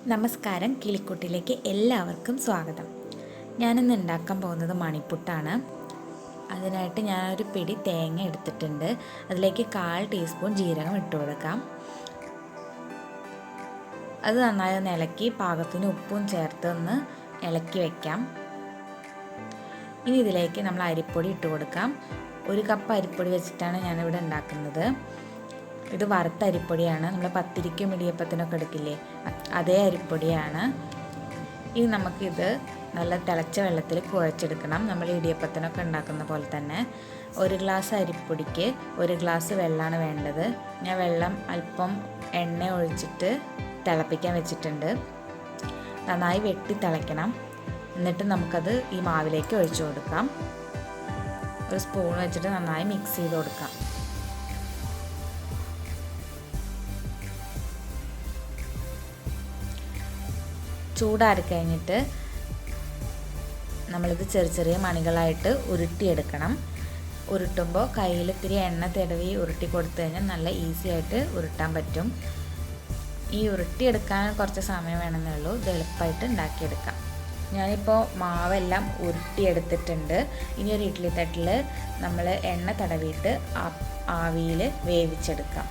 നമസ്കാരം, കിളിക്കുട്ടിലേക്ക് എല്ലാവർക്കും സ്വാഗതം. ഞാനിന്ന് ഉണ്ടാക്കാൻ പോകുന്നത് മണിപ്പുട്ടാണ്. അതിനായിട്ട് ഞാനൊരു പിടി തേങ്ങ എടുത്തിട്ടുണ്ട്. അതിലേക്ക് 1/4 ടീസ്പൂൺ ജീരകം ഇട്ട് കൊടുക്കാം. അത് നന്നായി ഒന്ന് ഇളക്കി പാകത്തിന് ഉപ്പും ചേർത്ത് ഒന്ന് ഇളക്കി വയ്ക്കാം. ഇനി ഇതിലേക്ക് നമ്മൾ അരിപ്പൊടി ഇട്ട് കൊടുക്കാം. 1 കപ്പ് അരിപ്പൊടി വെച്ചിട്ടാണ് ഞാനിവിടെ ഉണ്ടാക്കുന്നത്. ഇത് വറുത്ത അരിപ്പൊടിയാണ്. നമ്മൾ പത്തിരിക്കും ഇടിയപ്പത്തിനൊക്കെ എടുക്കില്ലേ, അതേ അരിപ്പൊടിയാണ്. ഇനി നമുക്കിത് നല്ല തിളച്ച വെള്ളത്തിൽ കുഴച്ചെടുക്കണം. നമ്മൾ ഇടിയപ്പത്തിനൊക്കെ ഉണ്ടാക്കുന്ന പോലെ തന്നെ. 1 ഗ്ലാസ് അരിപ്പൊടിക്ക് 1 ഗ്ലാസ് വെള്ളമാണ് വേണ്ടത്. ഞാൻ വെള്ളം അല്പം എണ്ണ ഒഴിച്ചിട്ട് തിളപ്പിക്കാൻ വെച്ചിട്ടുണ്ട്. നന്നായി വെട്ടി തിളയ്ക്കണം. എന്നിട്ട് നമുക്കത് ഈ മാവിലേക്ക് ഒഴിച്ചു കൊടുക്കാം. ഒരു സ്പൂൺ വെച്ചിട്ട് നന്നായി മിക്സ് ചെയ്ത് കൊടുക്കാം. ചൂടാറി കഴിഞ്ഞിട്ട് നമ്മളിത് ചെറിയ ചെറിയ മണികളായിട്ട് ഉരുട്ടിയെടുക്കണം. ഉരുട്ടുമ്പോൾ കയ്യിൽ ഇത്തിരി എണ്ണ തടവി ഉരുട്ടി കൊടുത്തു കഴിഞ്ഞാൽ നല്ല ഈസി ആയിട്ട് ഉരുട്ടാൻ പറ്റും. ഈ ഉരുട്ടിയെടുക്കാൻ കുറച്ച് സമയം വേണമെന്നേ ഉള്ളൂ. ഇത് എളുപ്പമായിട്ട് ഉണ്ടാക്കിയെടുക്കാം. ഞാനിപ്പോൾ മാവെല്ലാം ഉരുട്ടിയെടുത്തിട്ടുണ്ട്. ഇനി ഒരു ഇഡ്ഡലി തട്ടിൽ നമ്മൾ എണ്ണ തടവിയിട്ട് ആവിയിൽ വേവിച്ചെടുക്കാം.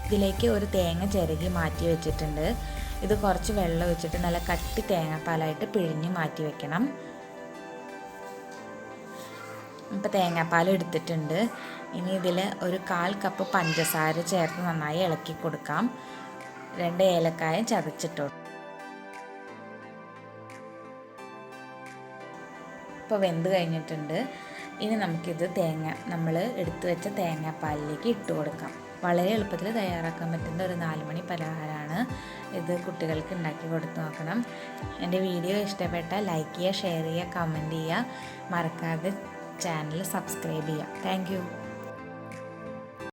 ഇതിലേക്ക് ഒരു തേങ്ങ ചിരകി മാറ്റി വെച്ചിട്ടുണ്ട്. ഇത് കുറച്ച് വെള്ളം ഒഴിച്ചിട്ട് നല്ല കട്ടി തേങ്ങാപ്പാലായിട്ട് പിഴിഞ്ഞ് മാറ്റി വെക്കണം. ഇപ്പോൾ തേങ്ങാപ്പാൽ എടുത്തിട്ടുണ്ട്. ഇനി ഇതിൽ ഒരു 1/4 കപ്പ് പഞ്ചസാര ചേർത്ത് നന്നായി ഇളക്കി കൊടുക്കാം. 2 ഏലക്കായ ചതച്ചിട്ടു. ഇപ്പോൾ വെന്ത് കഴിഞ്ഞിട്ടുണ്ട്. ഇനി നമുക്കിത് നമ്മൾ എടുത്തു വെച്ച തേങ്ങാപ്പാലിലേക്ക് ഇട്ട് കൊടുക്കാം. വളരെ എളുപ്പത്തിൽ തയ്യാറാക്കാൻ പറ്റുന്ന ഒരു 4 മണി പലഹാരമാണ് ഇത്. കുട്ടികൾക്ക് ഉണ്ടാക്കി കൊടുത്തു നോക്കണം. എൻ്റെ വീഡിയോ ഇഷ്ടപ്പെട്ടാൽ ലൈക്ക് ചെയ്യുക, ഷെയർ ചെയ്യുക, കമൻറ്റ് ചെയ്യുക. മറക്കാതെ ചാനൽ സബ്സ്ക്രൈബ് ചെയ്യുക. Thank you.